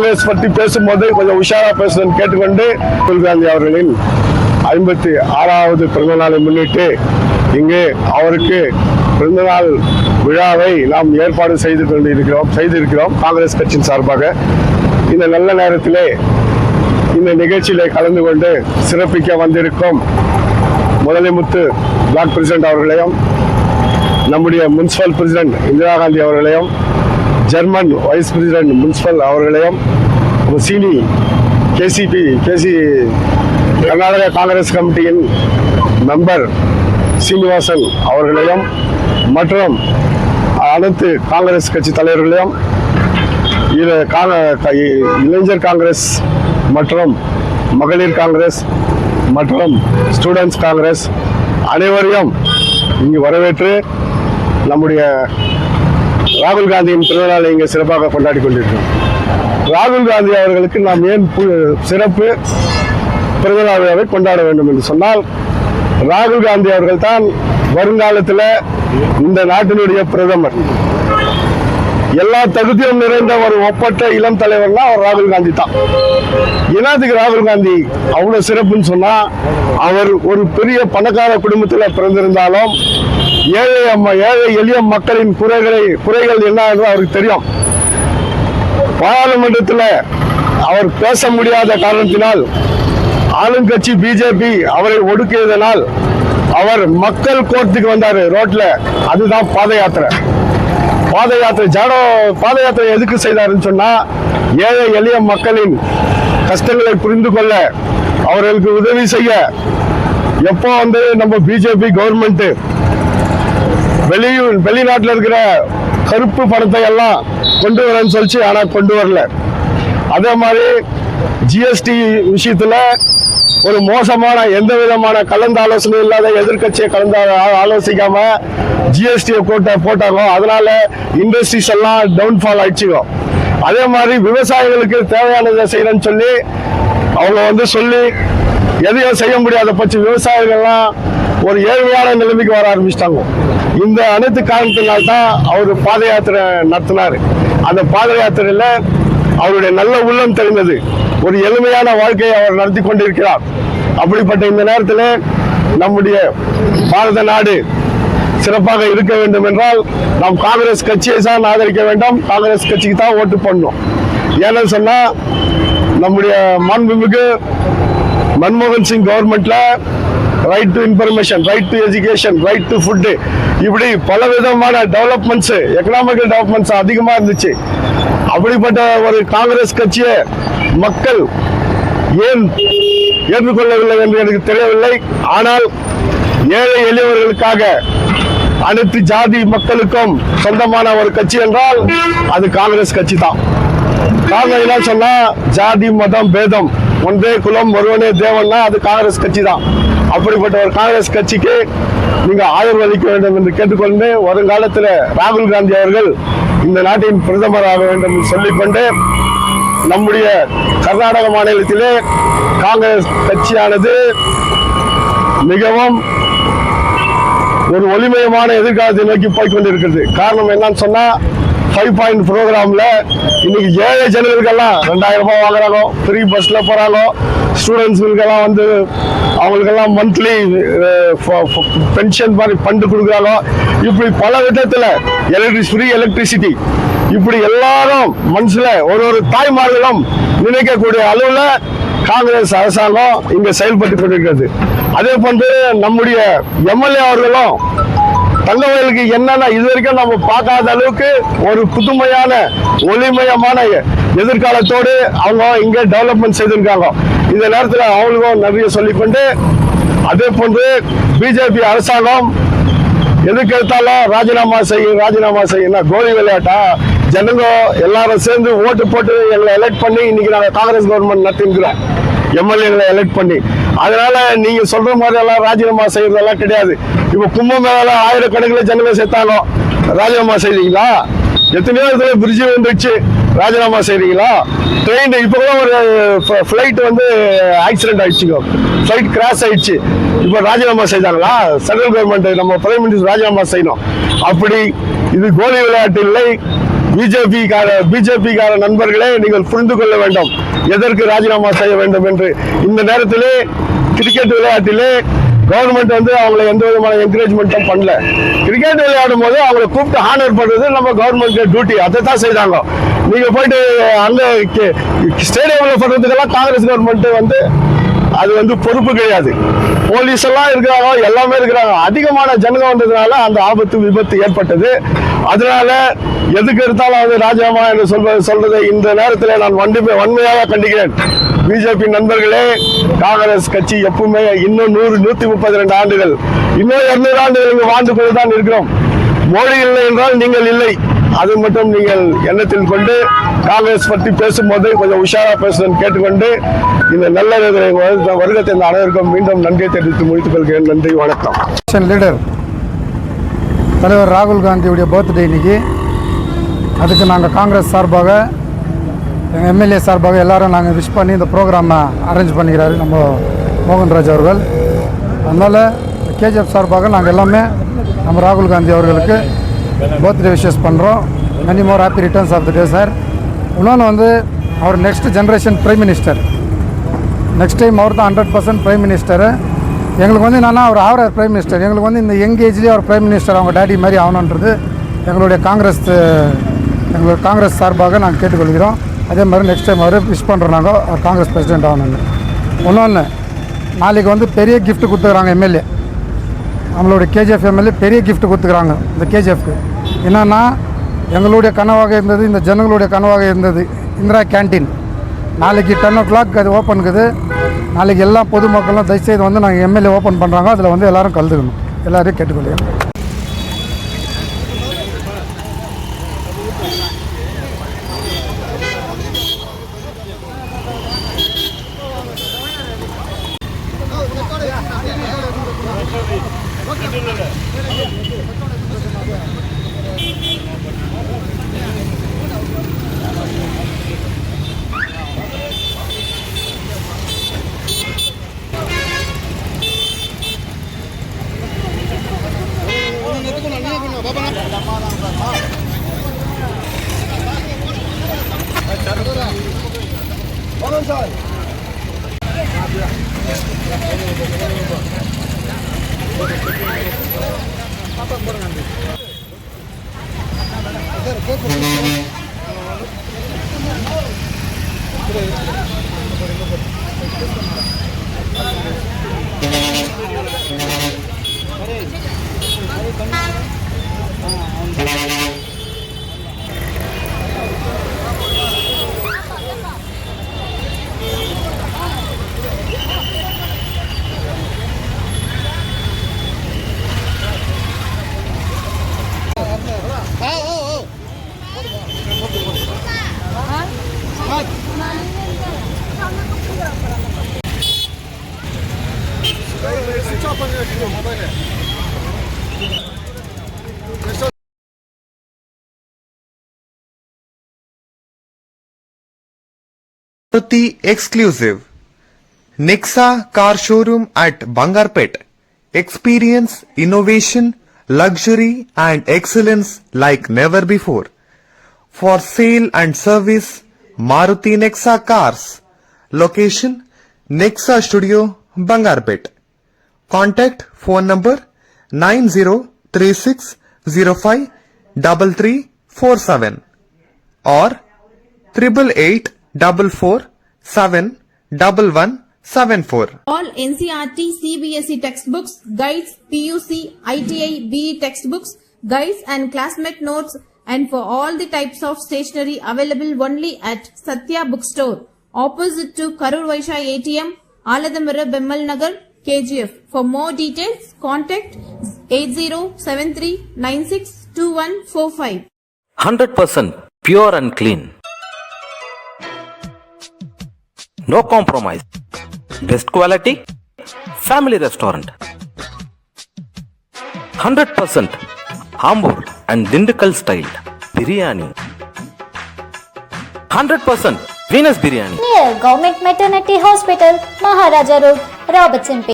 காங்கிரஸ் பற்றி பேசும்போது கொஞ்சம் உஷாரா பேசுன்னு கேட்டுக்கொண்டு ராகுல் காந்தி அவர்களின் 56வது பிறந்த நாளை முன்னிட்டு இங்கு அவருக்கு பிறந்தநாள் விழாவை நாம் ஏற்பாடு செய்திருக்கிறோம் காங்கிரஸ் கட்சியின் சார்பாக. இந்த நல்ல நேரத்திலே இந்த நிகழ்ச்சியிலே கலந்து கொண்டு சிறப்பிக்க வந்திருக்கும் முதலிமுத்து பிளாக் பிரசிடென்ட் அவர்களையும், நம்முடைய முனிசிபல் பிரசிடென்ட் இந்திரா காந்தி அவர்களையும், ஜெர்மன் வைஸ் பிரசிடென்ட் முனிசிபல் அவர்களையும், சீனி கேசி கர்நாடக காங்கிரஸ் கமிட்டியின் மெம்பர் சீனிவாசன் அவர்களையும் மற்றும் அனைத்து காங்கிரஸ் கட்சி தலைவர்களையும், இளைஞர் காங்கிரஸ் மற்றும் மகளிர் காங்கிரஸ் மற்றும் ஸ்டூடெண்ட்ஸ் காங்கிரஸ் அனைவரையும் இங்கு வரவேற்று நம்முடைய ராகுல் காந்தியின் பிறந்தநாளை இங்கே சிறப்பாக கொண்டாடி கொண்டிருக்கிறோம். ராகுல் காந்தி அவர்களுக்கு நாம் ஏன் சிறப்பு பிறந்தநாள் விழாவை கொண்டாட வேண்டும் என்று சொன்னால், ராகுல் காந்தி அவர்கள் தான் வருங்காலத்தில் இந்த நாட்டினுடைய பிரதமர். எல்லா தகுதியும் நிறைந்த ஒரு ஒப்பற்ற இளம் தலைவர்னா அவர் ராகுல் காந்தி தான். என்னத்துக்கு ராகுல் காந்தி அவ்வளவு சிறப்புன்னு சொன்னா, அவர் ஒரு பெரிய பணக்கார குடும்பத்தில் பிறந்திருந்தாலும் ஏழை எளிய மக்களின் குறைகள் என்ன என்று அவருக்கு தெரியும். பாராளுமன்றத்தில் அவர் பேச முடியாத காரணத்தினால் ஆளுங்கட்சி பிஜேபி அவரை ஒடுக்கியதனால் அவர் மக்கள் கோர்ட்டுக்கு வந்தாரு ரோட்ல. அதுதான் பாத யாத்திரை. பாத யாத்திரை எதுக்கு செய்தாருன்னு சொன்னா, ஏழை எளிய மக்களின் கஷ்டங்களை புரிந்து கொள்ள, அவர்களுக்கு உதவி செய்ய. எப்போ நம்ம பிஜேபி கவர்மெண்ட் வெளிநாட்டில் இருக்கிற கருப்பு பணத்தை எல்லாம் கொண்டு வரேன்னு சொல்லிச்சு, ஆனா கொண்டு வரல. அதே மாதிரி ஜிஎஸ்டி விஷயத்துல ஒரு மோசமான எந்த விதமான கலந்து ஆலோசனை இல்லாத எதிர்கட்சியை ஆலோசிக்காம ஜிஎஸ்டியை போட்டாங்க. அதனால இண்டஸ்ட்ரீஸ் எல்லாம் டவுன்ஃபால் ஆயிடுச்சுங்க. அதே மாதிரி விவசாயிகளுக்கு தேவையானதை செய்யறேன்னு சொல்லி அவங்க சொல்லி எதையும் செய்ய முடியாத பட்ச விவசாயிகள்லாம் ஒரு ஏழ்மையான நிலைமைக்கு வர ஆரம்பிச்சிட்டாங்க. இந்த அனைத்து காரணத்தினால்தான் அவர் பாத யாத்திரை நடத்தினார். அந்த பாத யாத்திரையில அவருடைய நல்ல உள்ளம் தெரிந்தது. ஒரு எளிமையான வாழ்க்கையை அவர் நடத்தி கொண்டிருக்கிறார். அப்படிப்பட்ட இந்த நேரத்தில் நம்முடைய பாரத நாடு சிறப்பாக இருக்க வேண்டும் என்றால் நாம் காங்கிரஸ் கட்சியை தான் ஆதரிக்க வேண்டும். காங்கிரஸ் கட்சிக்கு தான் ஓட்டு பண்ணணும். ஏன்னு சொன்னா, நம்முடைய மாண்புமிகு மன்மோகன் சிங் கவர்மெண்ட்ல right to information, right to education, right to food, இப்படி பல விதமான டெவலப்மெண்ட்ஸ், எக்கனாமிக்கல் டெவலப்மெண்ட்ஸ் அதிகமாக இருந்துச்சு. அப்படிப்பட்ட ஒரு காங்கிரஸ் கட்சியை மக்கள் ஏன் ஏற்றுக்கொள்ளவில்லை என்று எனக்கு தெரியவில்லை. ஆனால் ஏழை எளியவர்களுக்காக அனைத்து ஜாதி மக்களுக்கும் சொந்தமான ஒரு கட்சி என்றால் அது காங்கிரஸ் கட்சி தான். காரணம் என்ன சொன்னா, ஜாதி மதம் பேதம் ஒன்றே குலம் ஒருவனே தேவன்னா அது காங்கிரஸ் கட்சி தான். அப்படிப்பட்ட ஒரு காங்கிரஸ் கட்சிக்கு நீங்க ஆதரவு அளிக்க வேண்டும் என்று கேட்டுக்கொண்டு, வருங்காலத்தில் ராகுல் காந்தி அவர்கள் இந்த நாட்டின் பிரதமராக வேண்டும் என்று சொல்லிக்கொண்டு, நம்முடைய கர்நாடக மாநிலத்திலே காங்கிரஸ் கட்சியானது மிகவும் ஒரு ஒளிமயமான எதிர்காலத்தை நோக்கி போய்கொண்டிருக்கிறது. காரணம் என்னன்னு சொன்னா, 5 பாயிண்ட் ப்ரோக்ராம்ல இன்னைக்கு ஏழை ஜனங்களுக்கெல்லாம் 2000 ரூபாய் வாங்குறாங்க, ஃப்ரீ பஸ்ல போறாங்க. ஸ்டூடெண்ட்ஸுக்கெல்லாம் அவங்களுக்கெல்லாம் மந்த்லி பென்ஷன் மாதிரி ஃபண்டு கொடுக்குறாங்க. இப்படி பல விதத்துல ஃப்ரீ எலக்ட்ரிசிட்டி, இப்படி எல்லாரும் மனசுல ஒரு தாய்மார்களும் நினைக்கக்கூடிய அளவுல காங்கிரஸ் அரசாங்கம் இங்க செயல்பட்டு கொண்டிருக்கிறது. அதே போன்று நம்முடைய எம்எல்ஏ அவர்களும் தங்கவயலுக்கு என்னன்னா இதுவரைக்கும் நம்ம பார்க்காத அளவுக்கு ஒரு புதுமையான ஒளிமயமான எதிர்காலத்தோடு அவங்க இங்க டெவலப்மெண்ட் செய்திருக்காங்க. இந்த நேரத்தில் அவங்களுக்கும் நிறைய சொல்லிக்கொண்டு, அதே போன்று பிஜேபி அரசாங்கம் எதுக்கு எடுத்தாலும் ராஜினாமா செய்யணும் கோலி விளையாட்டா? ஜனங்க எல்லாரும் சேர்ந்து ஓட்டு போட்டு எங்களை எலெக்ட் பண்ணி இன்னைக்கு நாங்கள் காங்கிரஸ் கவர்மெண்ட் நடத்திருக்கிறோம், எம்எல்ஏங்களை எலெக்ட் பண்ணி. அதனால நீங்க சொல்ற மாதிரி எல்லாம் ராஜினாமா செய்யறதெல்லாம் கிடையாது. இப்ப கும்பமேளால ஆயிரக்கணக்கில் ஜனங்களை சேர்த்தாங்க, ராஜினாமா செய்றீங்களா? எத்தனையோ இடத்துல பிரிட்ஜ் வந்துடுச்சு, ராஜினாமா செய்றீங்களா? ட்ரெயின் இப்போ ஒரு ஃபிளைட் ஆக்சிடென்ட் ஆயிடுச்சுங்க, ஃபிளைட் கிராஷ் ஆயிடுச்சு. இப்போ ராஜினாமா செய்தாங்களா? சென்ட்ரல் கவர்மெண்ட் நம்ம பிரைம் மினிஸ்டர் ராஜினாமா செய்யணும். அப்படி இது கோலி விளையாட்டு இல்லை. பிஜேபிக்கார நண்பர்களே, நீங்கள் புரிந்து கொள்ள வேண்டும் எதற்கு ராஜினாமா செய்ய வேண்டும் என்று. இந்த நேரத்திலே கிரிக்கெட் விளையாட்டிலே கவர்மெண்ட் அவங்களை எந்த விதமான என்கரேஜ்மெண்ட்டும் பண்ணல. கிரிக்கெட் விளையாடும் போது அவங்களை கூப்பிட்டு ஹானர் பண்றது நம்ம கவர்மெண்ட் டியூட்டி, அதை தான் செய்தாங்க. நீங்க போயிட்டு அங்க ஸ்டேடியம்ல பண்றதுக்கெல்லாம் காங்கிரஸ் கவர்மெண்ட் அது பொறுப்பு கிடையாது. போலீஸ் எல்லாம் இருக்கிறாங்க, எல்லாமே இருக்கிறாங்க. அதிகமான ஜனங்க வந்ததுனால அந்த ஆபத்து விபத்து ஏற்பட்டது. அதனால எதுக்கு எடுத்தாலும் ராஜினாமா என்று சொல்றதை இந்த நேரத்தில் நான் வன்மையாக கண்டிக்கிறேன். பிஜேபி நண்பர்களே, காங்கிரஸ் கட்சி எப்பவுமே இன்னும் 132 ஆண்டுகள், இன்னும் 200 ஆண்டுகள் இங்கு வாழ்ந்து கொண்டுதான் இருக்கிறோம். மோடி இல்லை என்றால் நீங்கள் இல்லை. அது மட்டும் நீங்கள் எண்ணத்தில் கொண்டு காங்கிரஸ் பற்றி பேசும்போது கொஞ்சம் உஷாரா பேசுன்னு கேட்டுக்கொண்டு இந்த நல்ல வருகத்தை இந்த அனைவருக்கும் மீண்டும் நன்றியை தெரிவித்து முடித்துக் கொள்கிறேன். நன்றி, வணக்கம். லீடர் தலைவர் ராகுல் காந்தியுடைய பர்த்டே இன்னைக்கு. அதுக்கு நாங்கள் காங்கிரஸ் சார்பாக, எங்கள் எம்எல்ஏ சார்பாக எல்லாரும் நாங்கள் விஷ் பண்ணி இந்த ப்ரோக்ராமை அரேஞ்ச் பண்ணிக்கிறாரு நம்ம மோகன்ராஜ் அவர்கள். அதனால் கேஜிஎஃப் சார்பாக நாங்கள் எல்லாமே நம்ம ராகுல் காந்தி அவர்களுக்கு பர்த்டே விஷஸ் பண்ணுறோம். Many more happy returns of the day sir. இன்னொன்று அவர் next generation prime minister. Next time அவர் தான் 100% பிரைம் மினிஸ்டரு. எங்களுக்கு என்னன்னா அவர் ஆகிறார் பிரைம் மினிஸ்டர். எங்களுக்கு இந்த யங் ஏஜ்லேயே அவர் பிரைம் மினிஸ்டர் அவங்க டேடி மாதிரி ஆகணுன்றது எங்களுடைய காங்கிரஸ் சார்பாக நாங்கள் கேட்டுக்கொள்கிறோம். அதே மாதிரி நெக்ஸ்ட் டைம் அவர் விஷ் பண்ணுறோம். நாங்கள் அவர் காங்கிரஸ் பிரசிடென்ட் ஆகணும்னு. இன்னொன்று, நாளைக்கு பெரிய கிஃப்ட் கொடுத்துக்கிறாங்க எம்எல்ஏ, நம்மளுடைய கேஜிஎஃப் எம்எல்ஏ பெரிய கிஃப்ட் கொடுத்துக்கிறாங்க இந்த கேஜிஎஃப்க்கு. என்னென்னா எங்களுடைய கனவாக இருந்தது, இந்த ஜனங்களுடைய கனவாக இருந்தது இந்திரா கேன்டீன். நாளைக்கு 10 o'clock அது ஓப்பன் இருக்குது. நாளைக்கு எல்லா பொதுமக்களும் தயவுசெய்து நாங்கள் எம்எல்ஏ ஓப்பன் பண்ணுறாங்க, அதில் எல்லோரும் கலந்துக்கணும். எல்லோரையும் கேட்டுக்கொள்கிறோம். Maruti exclusive Nexa car showroom at Bangarpet. Experience innovation, luxury and excellence like never before. For sale and service, Maruti Nexa cars. Location Nexa Studio, Bangarpet. Contact phone number 9036053347 or 8884471174. All NCERT CBSE textbooks, guides, PUC, ITI, BE textbooks, guides and classmate notes, and for all the types of stationery available only at Satya Bookstore, opposite to Karur Vaishya ATM, Aladamara Bemmal Nagar, KGF. For more details, contact 8073962145. 100% pure and clean. No compromise. Best quality. Family restaurant. 100% Ambur and Dindigul style biryani. 100% Venus biryani. Near Government Maternity Hospital, Maharaja Road, Robertson.